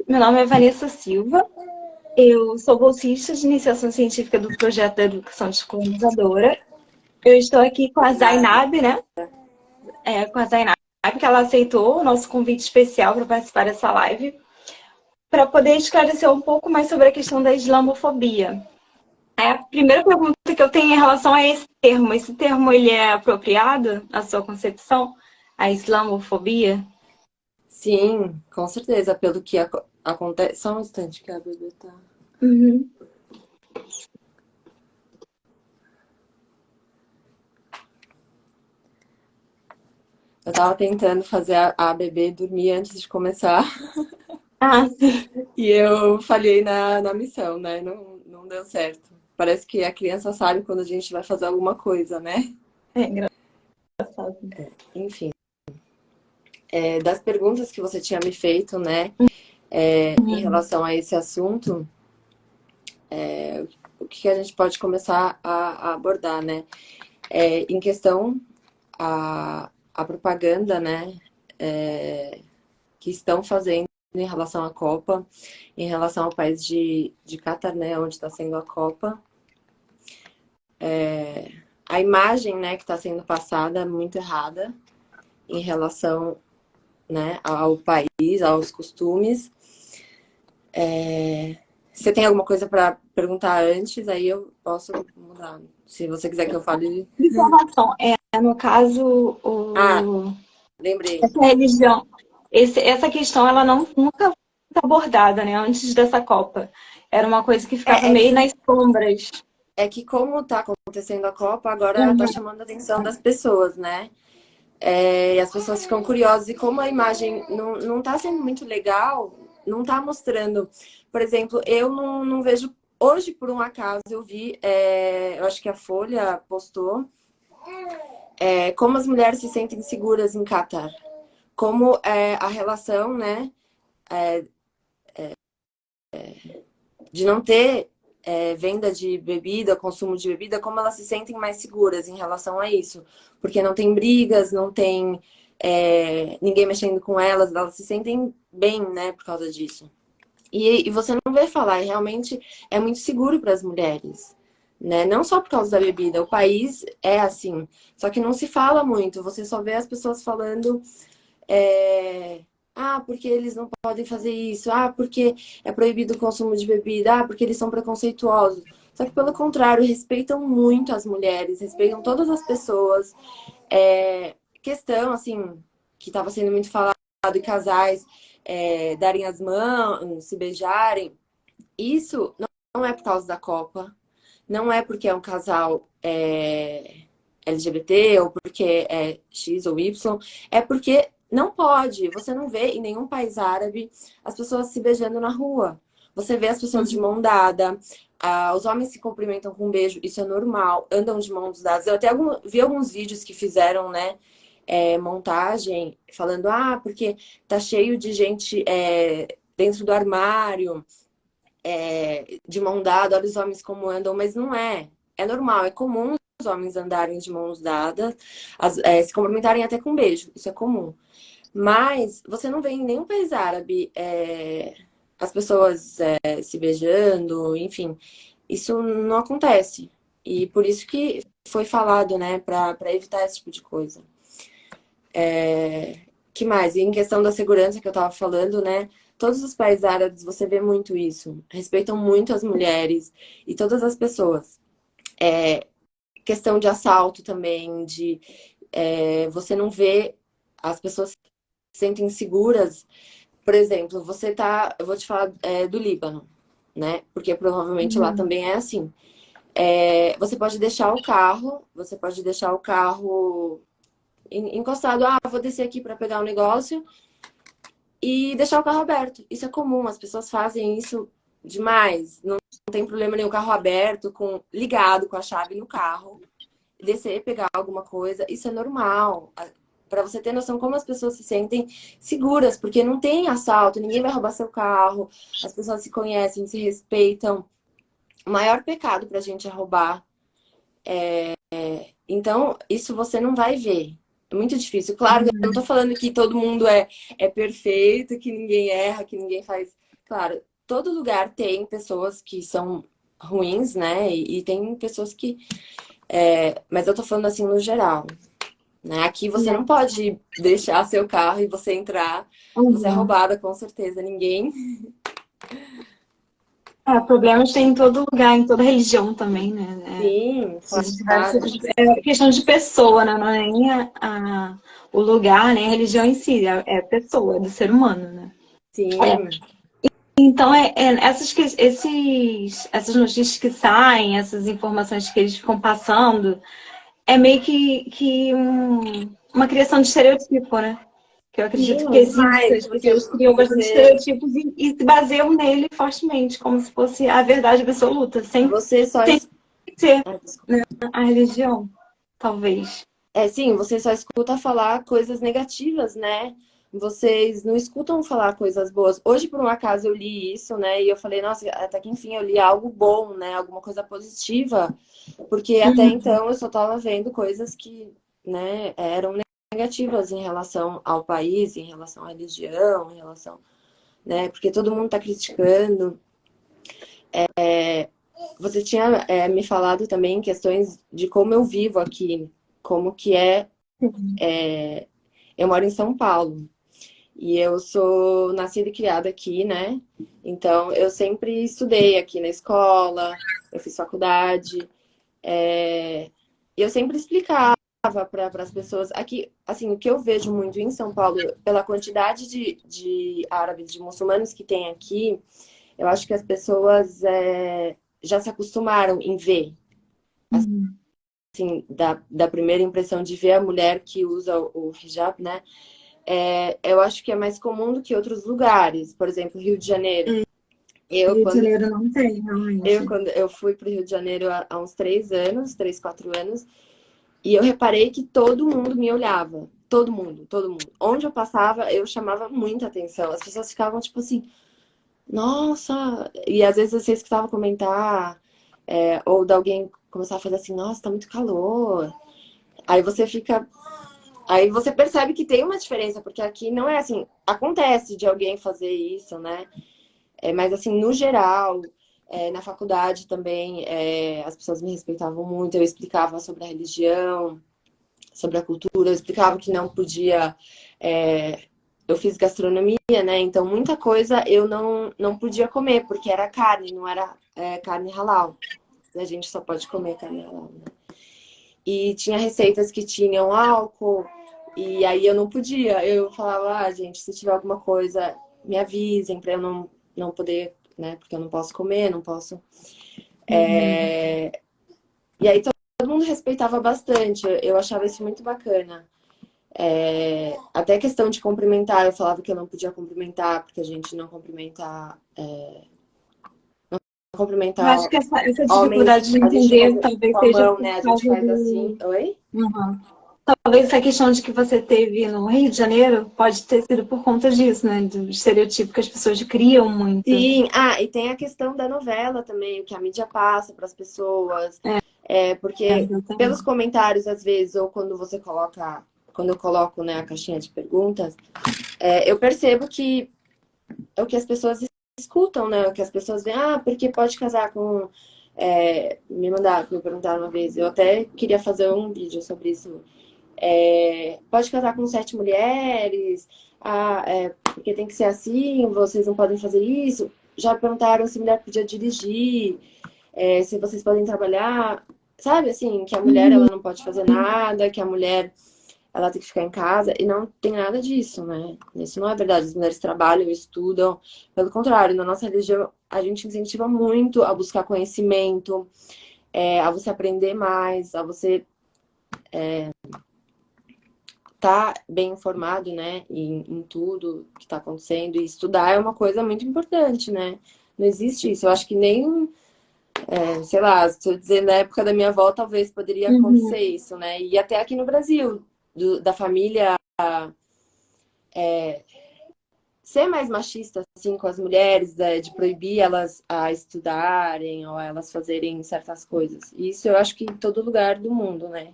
Meu nome é Vanessa Silva, eu sou bolsista de iniciação científica do projeto da Educação Descolonizadora. Eu estou aqui com a Obrigada. Zainab, né? Com a Zainab, que ela aceitou o nosso convite especial para participar dessa live, para poder esclarecer um pouco mais sobre a questão da islamofobia. A primeira pergunta que eu tenho em relação a esse termo ele é apropriado na sua concepção? A islamofobia? Sim, com certeza, pelo que acontece. Só um instante que a bebê tá. Uhum. Eu tava tentando fazer a bebê dormir antes de começar Ah, sim. e eu falhei na missão, né? Não deu certo. Parece que a criança sabe quando a gente vai fazer alguma coisa, né? É engraçado. Enfim, das perguntas que você tinha me feito, né? Em Uhum. relação a esse assunto, o que a gente pode começar a abordar, né? Em questão a propaganda, né, que estão fazendo em relação à Copa, em relação ao país de Catar, né, onde está sendo a Copa. A imagem, né, que está sendo passada é muito errada em relação, né, ao país, aos costumes. Você tem alguma coisa para perguntar antes? Aí eu posso mudar. Se você quiser que eu fale. Informação. No caso, Ah, lembrei. essa religião, essa questão, ela nunca foi abordada, né, antes dessa Copa. Era uma coisa que ficava É, é meio que nas sombras. É que como tá acontecendo a Copa, agora tá Uhum. chamando a atenção das pessoas, né? E as pessoas ficam curiosas. E como a imagem não tá sendo muito legal, não tá mostrando. Por exemplo, eu não vejo. Hoje, por um acaso, eu vi, eu acho que a Folha postou, como as mulheres se sentem seguras em Catar. Como a relação, né, de não ter venda de bebida, consumo de bebida, como elas se sentem mais seguras em relação a isso. Porque não tem brigas, não tem ninguém mexendo com elas se sentem bem, né, por causa disso. E você não vê falar, e realmente é muito seguro para as mulheres. Né? Não só por causa da bebida, o país é assim. Só que não se fala muito, você só vê as pessoas falando porque eles não podem fazer isso. Ah, porque é proibido o consumo de bebida. Ah, porque eles são preconceituosos. Só que, pelo contrário, respeitam muito as mulheres, respeitam todas as pessoas. Questão, assim, que estava sendo muito falado, de casais darem as mãos, se beijarem. Isso não é por causa da Copa. Não é porque é um casal LGBT ou porque é X ou Y. É porque não pode. Você não vê em nenhum país árabe as pessoas se beijando na rua. Você vê as pessoas de Uhum. mão dada. Os homens se cumprimentam com um beijo. Isso é normal. Andam de mãos dadas. Eu até vi alguns vídeos que fizeram, né? Montagem falando, porque tá cheio de gente dentro do armário, de mão dada, olha os homens como andam, mas não é. É normal, é comum os homens andarem de mãos dadas, se cumprimentarem até com beijo, isso é comum. Mas você não vê em nenhum país árabe as pessoas se beijando, enfim, isso não acontece. E por isso que foi falado, né, para evitar esse tipo de coisa. Que mais? E em questão da segurança que eu estava falando, né? Todos os países árabes você vê muito isso. Respeitam muito as mulheres e todas as pessoas. Questão de assalto também, de você não vê as pessoas se sentem seguras. Por exemplo, eu vou te falar do Líbano, né? Porque provavelmente lá Uhum. também é assim. Você pode deixar o carro encostado. Vou descer aqui para pegar um negócio e deixar o carro aberto. Isso é comum, as pessoas fazem isso demais. Não tem problema nenhum, o carro aberto, ligado com a chave no carro, descer, pegar alguma coisa, isso é normal. Para você ter noção como as pessoas se sentem seguras, porque não tem assalto, ninguém vai roubar seu carro, as pessoas se conhecem, se respeitam. O maior pecado pra gente é roubar. Então, isso você não vai ver. É muito difícil. Claro que eu não tô falando que todo mundo é perfeito, que ninguém erra, que ninguém faz claro, todo lugar tem pessoas que são ruins, né? E tem pessoas que... mas eu tô falando assim no geral, né? Aqui você Né? não pode deixar seu carro e você entrar. Você é Uhum. roubada, com certeza. Ninguém... Problemas tem em todo lugar, em toda religião também, né? Sim, Existem vários claro. tipos é questão de pessoa, né? Não é nem o lugar, nem a religião em si, é a pessoa, é do ser humano, né? Sim. Então, essas notícias que saem, essas informações que eles ficam passando, é meio que uma criação de estereotipo, né? Que eu acredito que Sim, existe, demais. as Porque pessoas criam bastante você, estereotipos e se baseiam nele fortemente, como se fosse a verdade absoluta, sem você só... ser Ah, desculpa. a religião, talvez. Sim, você só escuta falar coisas negativas, né? Vocês não escutam falar coisas boas. Hoje, por um acaso, eu li isso, né? E eu falei, nossa, até que enfim eu li algo bom, né? Alguma coisa positiva. Porque até Uhum. então eu só estava vendo coisas que, né, eram negativas em relação ao país, em relação à religião, em relação, né? Porque todo mundo está criticando. Você tinha me falado também questões de como eu vivo aqui, como que eu moro em São Paulo. E eu sou nascida e criada aqui, né? Então, eu sempre estudei aqui na escola, eu fiz faculdade. E eu sempre explicava para as pessoas. Aqui, assim, o que eu vejo muito em São Paulo, pela quantidade de árabes, de muçulmanos que tem aqui, eu acho que as pessoas já se acostumaram em ver, Uhum. assim, da primeira impressão de ver a mulher que usa o hijab, né? Eu acho que é mais comum do que outros lugares. Por exemplo, Rio de Janeiro. Eu, Rio de quando Janeiro não tem, realmente. quando eu fui para o Rio de Janeiro há uns 3 anos, 3, 4 anos, e eu reparei que todo mundo me olhava. Todo mundo, todo mundo. Onde eu passava, eu chamava muita atenção. As pessoas ficavam tipo assim, nossa! E às vezes você escutava comentar, ou de alguém começar a fazer assim, nossa, tá muito calor. Aí você fica. Aí você percebe que tem uma diferença, porque aqui não é assim, acontece de alguém fazer isso, né? Mas assim, no geral, na faculdade também, as pessoas me respeitavam muito, eu explicava sobre a religião, sobre a cultura, eu explicava que não podia. Eu fiz gastronomia, né? Então muita coisa eu não podia comer, porque era carne, não era carne halal. A gente só pode comer carne halal, né? E tinha receitas que tinham álcool, e aí eu não podia. Eu falava, gente, se tiver alguma coisa, me avisem para eu não poder, né? Porque eu não posso comer, não posso. Uhum. E aí todo mundo respeitava bastante, eu achava isso muito bacana. Até questão de cumprimentar, eu falava que eu não podia cumprimentar, porque a gente não cumprimenta, Eu cumprimentar acho que essa homens, dificuldade de a gente não faz entender talvez com a seja mão, por né? A gente causa faz assim. do. Oi? Uhum. Talvez essa questão de que você teve no Rio de Janeiro pode ter sido por conta disso, né? Do estereotipo que as pessoas criam muito. Sim, e tem a questão da novela também, o que a mídia passa para as pessoas. Porque pelos Exatamente. comentários, às vezes, ou quando você coloca, quando eu coloco, né, a caixinha de perguntas, eu percebo que é o que as pessoas escutam, né? O que as pessoas veem, porque pode casar com. Me perguntaram uma vez, eu até queria fazer um vídeo sobre isso. Pode casar com 7 mulheres, porque tem que ser assim, vocês não podem fazer isso. Já perguntaram se mulher podia dirigir, se vocês podem trabalhar. Sabe, assim, que a mulher ela Uhum. não pode fazer nada, que a mulher ela tem que ficar em casa, e não tem nada disso, né? Isso não é verdade. As mulheres trabalham, estudam. Pelo contrário, na nossa religião, a gente incentiva muito a buscar conhecimento, a você aprender mais, a você estar bem informado, né, em tudo que está acontecendo. E estudar é uma coisa muito importante, né? Não existe isso. Eu acho que nem, sei lá, se eu dizer na época da minha avó, talvez poderia acontecer Uhum. isso, né? E até aqui no Brasil, da família ser mais machista, assim, com as mulheres, de proibir elas a estudarem ou elas fazerem certas coisas. E isso eu acho que em todo lugar do mundo, né?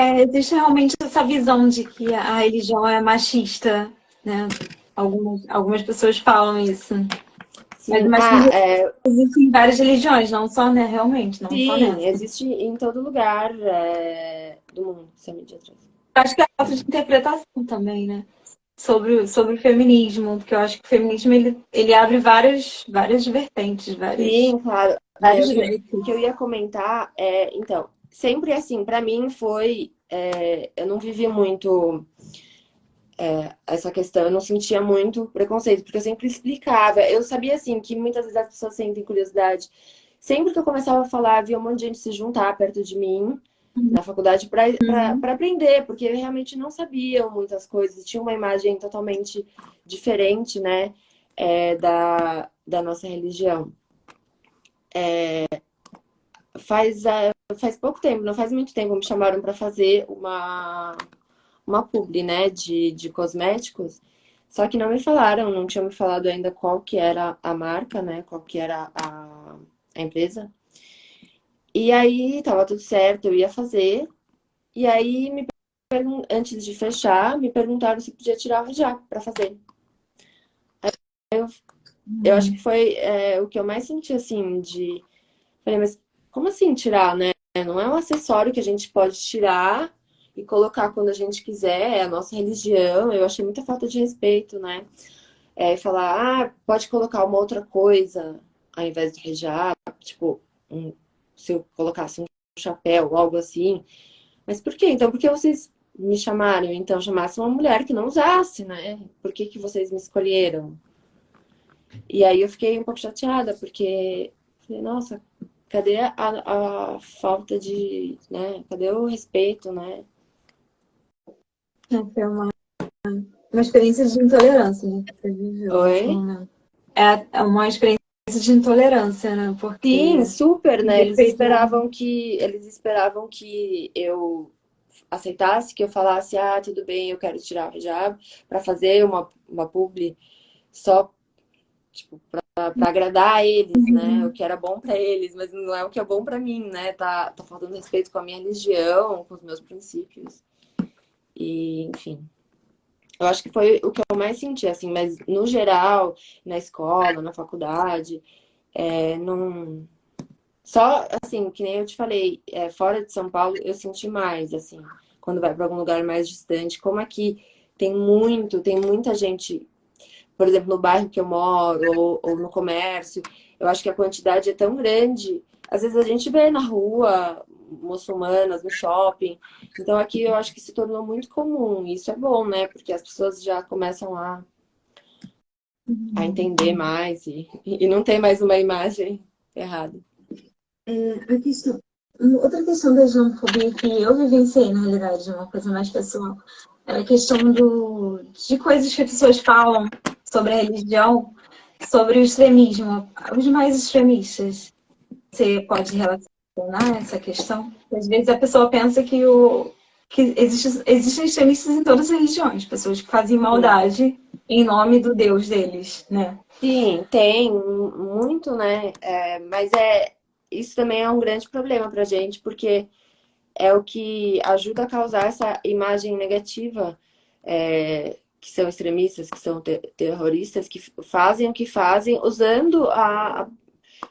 Existe realmente essa visão de que a religião é machista, né? Algumas pessoas falam isso. Mas Sim, existem várias religiões, não só, né? Realmente, não só sim, nessa. existe em todo lugar do mundo, se a mídia traz. Acho que é a falta de interpretação também, né? Sobre o feminismo, porque eu acho que o feminismo ele abre várias vertentes, Sim, claro. vários O que eu ia comentar então, sempre assim, pra mim foi, eu não vivi muito essa questão, eu não sentia muito preconceito, porque eu sempre explicava. Eu sabia, assim, que muitas vezes as pessoas sentem curiosidade. Sempre que eu começava a falar, havia um monte de gente se juntar perto de mim, na faculdade, para aprender, porque realmente não sabiam muitas coisas, tinha uma imagem totalmente diferente, né, da nossa religião. Faz pouco tempo, não faz muito tempo, me chamaram para fazer uma publi, né, de cosméticos. Só que não me falaram, não tinham me falado ainda qual que era a marca, né, qual que era a empresa. E aí tava tudo certo, eu ia fazer. E aí, antes de fechar, me perguntaram se podia tirar o hijab para fazer. Eu acho que foi o que eu mais senti, assim, de... Falei, mas como assim tirar, né? Não é um acessório que a gente pode tirar e colocar quando a gente quiser, é a nossa religião. Eu achei muita falta de respeito, né? Falar, pode colocar uma outra coisa ao invés do hijab, tipo, se eu colocasse um chapéu ou algo assim. Mas por quê? Então, por que vocês me chamaram? Então, chamasse uma mulher que não usasse, né? Por que que vocês me escolheram? E aí eu fiquei um pouco chateada, porque falei, nossa, cadê a falta de, né? Cadê o respeito, né? Foi uma experiência de intolerância, né, que você viveu nesse Oi? momento. É uma experiência de intolerância, né? Sim, Porque super, né? respeito. Eles esperavam que eu aceitasse, que eu falasse, tudo bem, eu quero tirar o hijab para fazer uma publi só, tipo, para agradar a eles, né? O que era bom para eles, mas não é o que é bom para mim, né? Tá faltando respeito com a minha religião, com os meus princípios. E, enfim. Eu acho que foi o que eu mais senti, assim, mas no geral, na escola, na faculdade, não. Só, assim, que nem eu te falei, fora de São Paulo, eu senti mais, assim, quando vai para algum lugar mais distante. Como aqui tem muita gente, por exemplo, no bairro que eu moro, ou no comércio, eu acho que a quantidade é tão grande. Às vezes a gente vê na rua muçulmanas, no shopping. Então aqui eu acho que se tornou muito comum. E isso é bom, né? Porque as pessoas já começam a entender mais e não tem mais uma imagem errada. A questão, outra questão da islamofobia que eu vivenciei, na realidade, uma coisa mais pessoal, é a questão de coisas que as pessoas falam sobre a religião, sobre o extremismo, os mais extremistas. Você pode relacionar essa questão? Às vezes a pessoa pensa que existem extremistas em todas as religiões, pessoas que fazem Sim. maldade em nome do Deus deles, né? Sim, tem muito, né? Mas isso também é um grande problema pra gente, porque é o que ajuda a causar essa imagem negativa, que são extremistas, que são terroristas, que fazem o que fazem, usando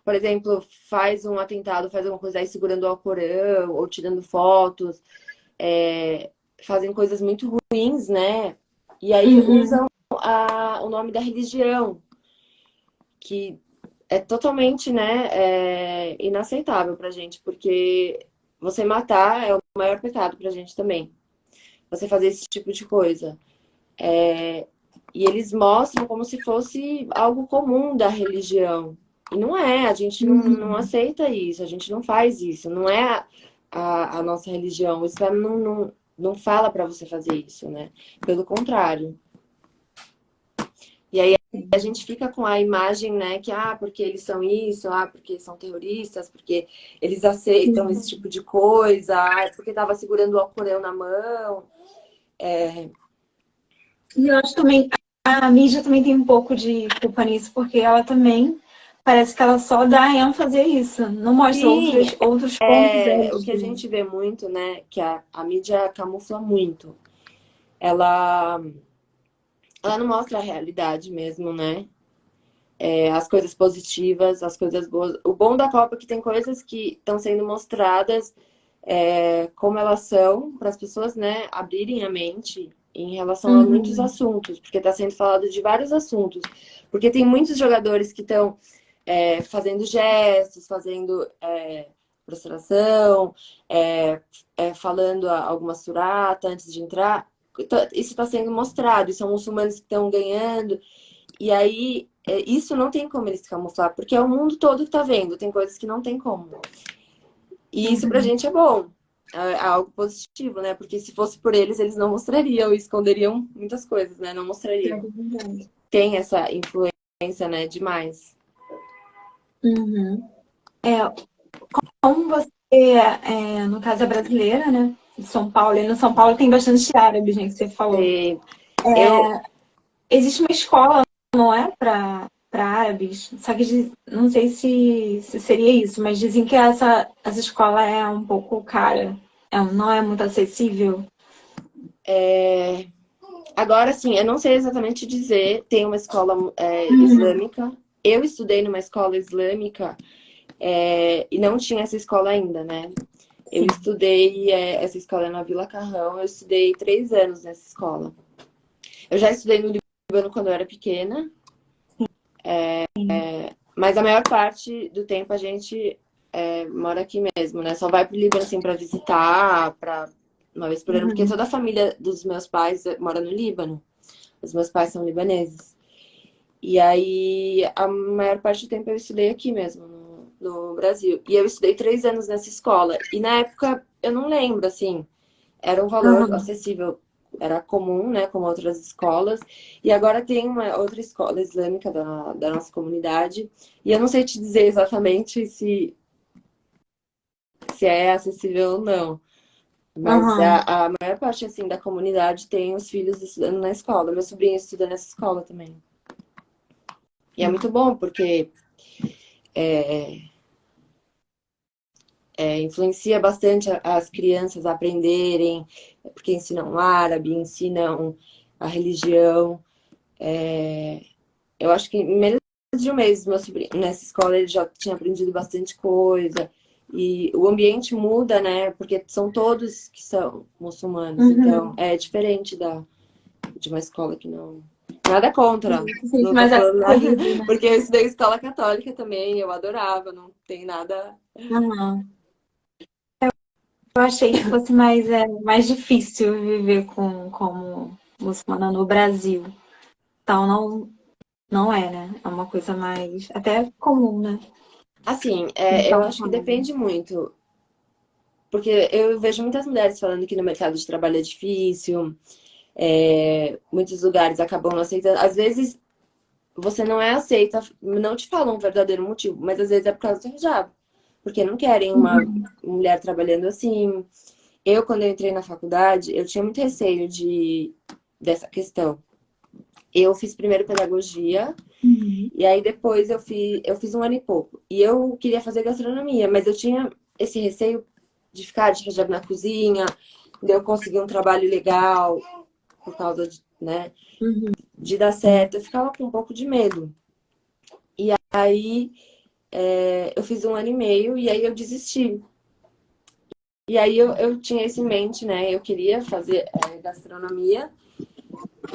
por exemplo, faz um atentado, faz alguma coisa aí segurando o Alcorão, ou tirando fotos, fazem coisas muito ruins, né? E aí Uhum. usam o nome da religião, que é totalmente, né, inaceitável pra gente, porque você matar é o maior pecado pra gente também. Você fazer esse tipo de coisa. E eles mostram como se fosse algo comum da religião. E não é, a gente não aceita isso, a gente não faz isso, não é a nossa religião. O Islã não fala pra você fazer isso, né? Pelo contrário. E aí a gente fica com a imagem, né, que porque eles são isso, porque são terroristas, porque eles aceitam esse tipo de coisa, porque estava segurando o Alcorão na mão. E eu acho também, a mídia também tem um pouco de culpa nisso, porque ela também parece que ela só dá ênfase a isso, não mostra Sim, outros pontos o que a LGBT. gente vê muito, né, que a mídia camufla muito. Ela ela não mostra a realidade mesmo, né? As coisas positivas, as coisas boas. O bom da Copa é que tem coisas que estão sendo mostradas como elas são, para as pessoas, né, abrirem a mente em relação a muitos Uhum. assuntos, porque está sendo falado de vários assuntos. Porque tem muitos jogadores que estão fazendo gestos, fazendo prostração, falando alguma surata antes de entrar. Isso está sendo mostrado, e são muçulmanos que estão ganhando. E aí, isso não tem como eles camuflar, porque é o mundo todo que tá vendo, tem coisas que não tem como. E isso pra Uhum. gente é bom, é algo positivo, né? Porque se fosse por eles, eles não mostrariam, esconderiam muitas coisas, né? Não É mostrariam. verdade. Tem essa influência, né? Demais. Uhum. É, como você, no caso, é brasileira, né? De São Paulo, e no São Paulo tem bastante árabes, né? Que você falou. E eu, Existe uma escola, não é? Para árabes, só que não sei se seria isso, mas dizem que essa escola é um pouco cara, não é muito acessível. agora sim, eu não sei exatamente dizer, tem uma escola Uhum. islâmica. Eu estudei numa escola islâmica e não tinha essa escola ainda, né? Eu Sim. estudei, essa escola é na Vila Carrão, eu estudei 3 anos nessa escola. Eu já estudei no Líbano quando eu era pequena, mas a maior parte do tempo a gente mora aqui mesmo, né? Só vai pro Líbano, assim, pra visitar, uma vez por ano, porque Uhum. toda a família dos meus pais mora no Líbano. Os meus pais são libaneses. E aí, a maior parte do tempo eu estudei aqui mesmo, no Brasil. E eu estudei 3 anos nessa escola. E na época, eu não lembro, assim, era um valor Uhum. acessível, era comum, né, como outras escolas. E agora tem uma outra escola islâmica da nossa comunidade. E eu não sei te dizer exatamente se é acessível ou não. Mas Uhum. a maior parte, assim, da comunidade tem os filhos estudando na escola. Meu sobrinho estuda nessa escola também. E é muito bom, porque influencia bastante as crianças a aprenderem, porque ensinam árabe, ensinam a religião. Eu acho que em menos de um mês, meu sobrinho, nessa escola, ele já tinha aprendido bastante coisa. E o ambiente muda, né? Porque são todos que são muçulmanos. Então, Uhum. é diferente de uma escola que não. Nada contra. Se sente Não tô mais falando nada. acolhido, né? Porque eu estudei escola católica também, eu adorava, não tem nada. Uhum. Eu achei que fosse mais difícil viver como muçulmana no Brasil. Então, não é, né? É uma coisa mais até comum, né? Assim, eu Então, acho que depende muito. Porque eu vejo muitas mulheres falando que no mercado de trabalho é difícil, muitos lugares acabam não aceitando. Às vezes você não é aceita, não te falam um verdadeiro motivo, mas às vezes é por causa do hijab. Porque não querem uma uhum, mulher trabalhando assim. Eu, quando eu entrei na faculdade, eu tinha muito receio dessa questão. Eu fiz primeiro pedagogia, uhum, e aí depois eu fiz 1 ano e pouco. E eu queria fazer gastronomia, mas eu tinha esse receio de ficar de hijab na cozinha, de eu conseguir um trabalho legal, por causa de, né, uhum. de dar certo. Eu ficava com um pouco de medo. E aí eu fiz 1 ano e meio e aí eu desisti. E aí eu tinha isso em mente, né? Eu queria fazer gastronomia.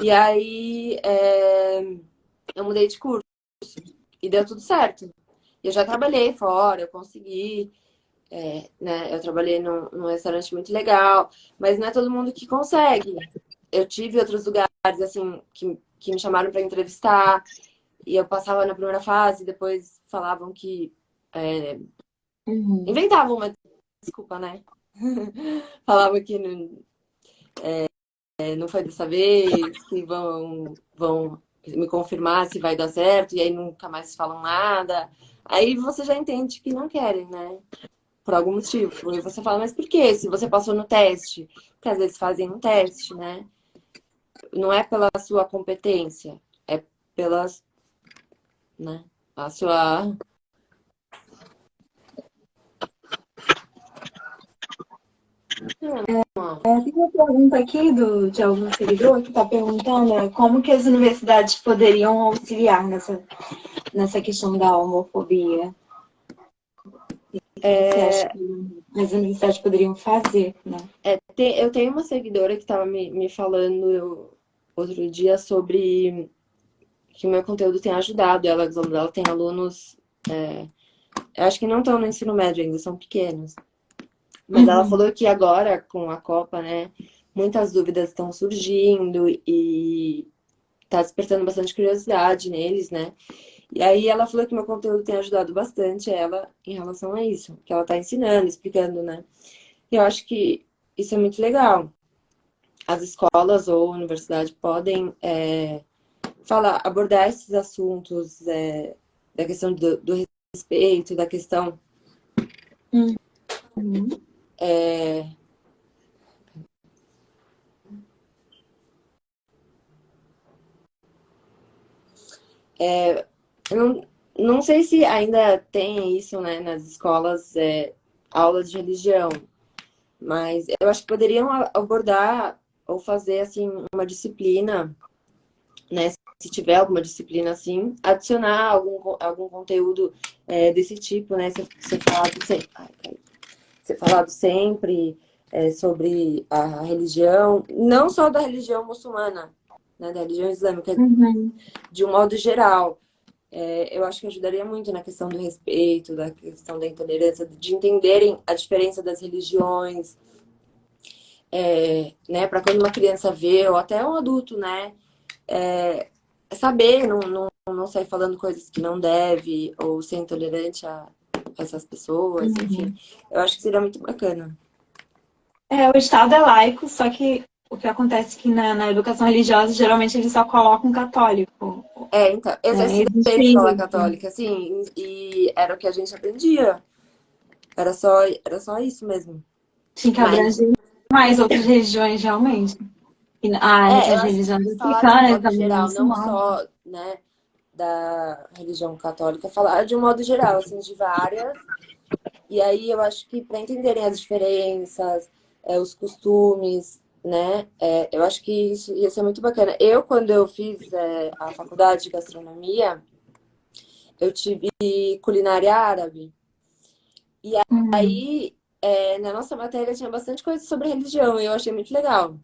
E aí eu mudei de curso e deu tudo certo. Eu já trabalhei fora, eu consegui, né? Eu trabalhei num restaurante muito legal, mas não é todo mundo que consegue. Eu tive outros lugares, assim, que me chamaram para entrevistar, e eu passava na primeira fase, depois falavam que. Uhum. Inventavam uma desculpa, né? Falavam que não foi dessa vez, que vão me confirmar se vai dar certo, e aí nunca mais falam nada. Aí você já entende que não querem, né? Por algum motivo. E você fala, mas por quê? Se você passou no teste. Porque às vezes fazem um teste, né? Não é pela sua competência, é pela, né? A sua. Tem uma pergunta aqui de algum seguidor que está perguntando como que as universidades poderiam auxiliar nessa questão da homofobia. O que você acha que as universidades poderiam fazer, né? Eu tenho uma seguidora que estava me falando outro dia sobre que o meu conteúdo tem ajudado ela. Ela tem alunos, eu acho que não estão no ensino médio ainda, são pequenos. Mas ela falou que agora, com a Copa, né, muitas dúvidas estão surgindo e tá despertando bastante curiosidade neles, né? E aí ela falou que meu conteúdo tem ajudado bastante ela em relação a isso, que ela tá ensinando, explicando, né? E eu acho que isso é muito legal. As escolas ou a universidade podem abordar esses assuntos da questão do respeito, da questão eu não sei se ainda tem isso, né, nas escolas, aula de religião, mas eu acho que poderiam abordar ou fazer, assim, uma disciplina, né, se tiver alguma disciplina assim, adicionar algum conteúdo desse tipo, né, ser falado sempre sobre a religião, não só da religião muçulmana, né, da religião islâmica, de um modo geral. Eu acho que ajudaria muito na questão do respeito, da questão da intolerância, de entenderem a diferença das religiões, né, para quando uma criança vê, ou até um adulto, né, saber, não sair falando coisas que não deve, ou ser intolerante a essas pessoas, enfim. Eu acho que seria muito bacana. O Estado é laico, só que o que acontece é que na educação religiosa, geralmente eles só colocam católico. Então, eu já estudei Existe em escola isso. católica, assim, e era o que a gente aprendia. Era só isso mesmo. Tinha que Mas, abranger mais outras religiões, realmente. eu As acho que religiões falar de um africanas, modo também geral, não muçulmanas. só, né, da religião católica, falar de um modo geral, assim, de várias. E aí eu acho que para entenderem as diferenças, os costumes, né, eu acho que isso ia ser muito bacana. Eu, quando eu fiz a faculdade de gastronomia, eu tive culinária árabe. E aí, na nossa matéria tinha bastante coisa sobre religião e eu achei muito legal.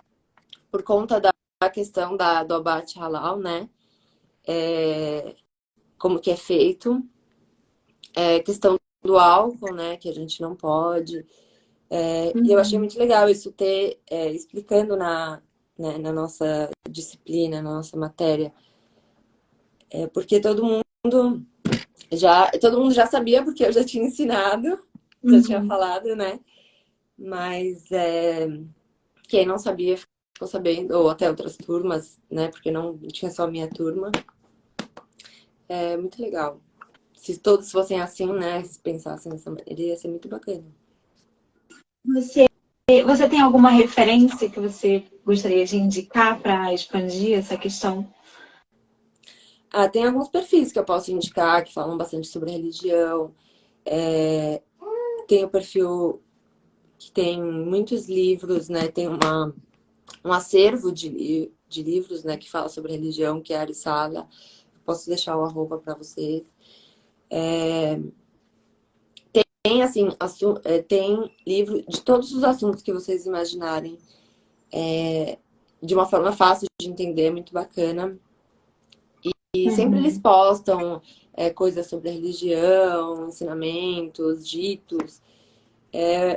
Por conta da questão do abate halal, né? Como que é feito. Questão do álcool, né? Que a gente não pode. E eu achei muito legal isso ter explicando na nossa disciplina, na nossa matéria. Porque todo mundo já sabia, porque eu já tinha ensinado, já tinha falado, né? Mas quem não sabia ficou sabendo, ou até outras turmas, né? Porque não tinha só a minha turma. É muito legal. Se todos fossem assim, né? Se pensassem dessa maneira, ia ser muito bacana. Você tem alguma referência que você gostaria de indicar para expandir essa questão? Tem alguns perfis que eu posso indicar que falam bastante sobre religião. Tem o perfil que tem muitos livros, né? Tem um acervo de livros, né? Que fala sobre religião, que é a Arisala. Posso deixar o arroba para você. Tem, assim, tem livro de todos os assuntos que vocês imaginarem. De uma forma fácil de entender, muito bacana. E sempre eles postam coisas sobre a religião, ensinamentos, ditos.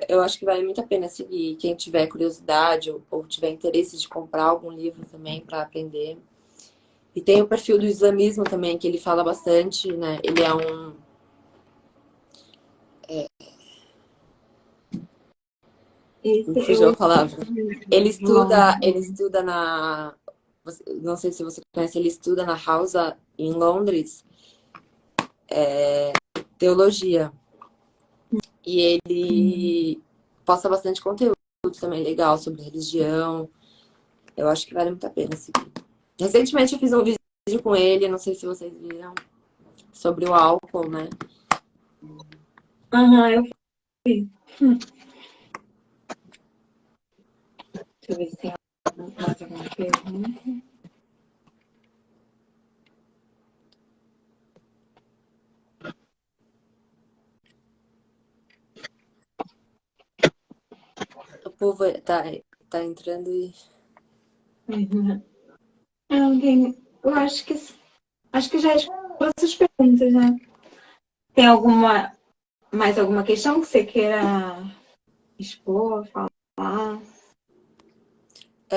Eu acho que vale muito a pena seguir. Quem tiver curiosidade ou tiver interesse de comprar algum livro também para aprender. E tem o perfil do islamismo também, que ele fala bastante, né? Ele é um. Me fugiu a palavra. Ele estuda não sei se você conhece, ele estuda na House em Londres, teologia. E ele posta bastante conteúdo também legal sobre religião. Eu acho que vale muito a pena seguir. Recentemente eu fiz um vídeo com ele, não sei se vocês viram, sobre o álcool, né? Eu vi. Deixa eu ver se tem mais alguma pergunta. O povo tá entrando e... Uhum. Eu acho que já respondi todas as perguntas, né? Tem mais alguma questão que você queira expor, falar?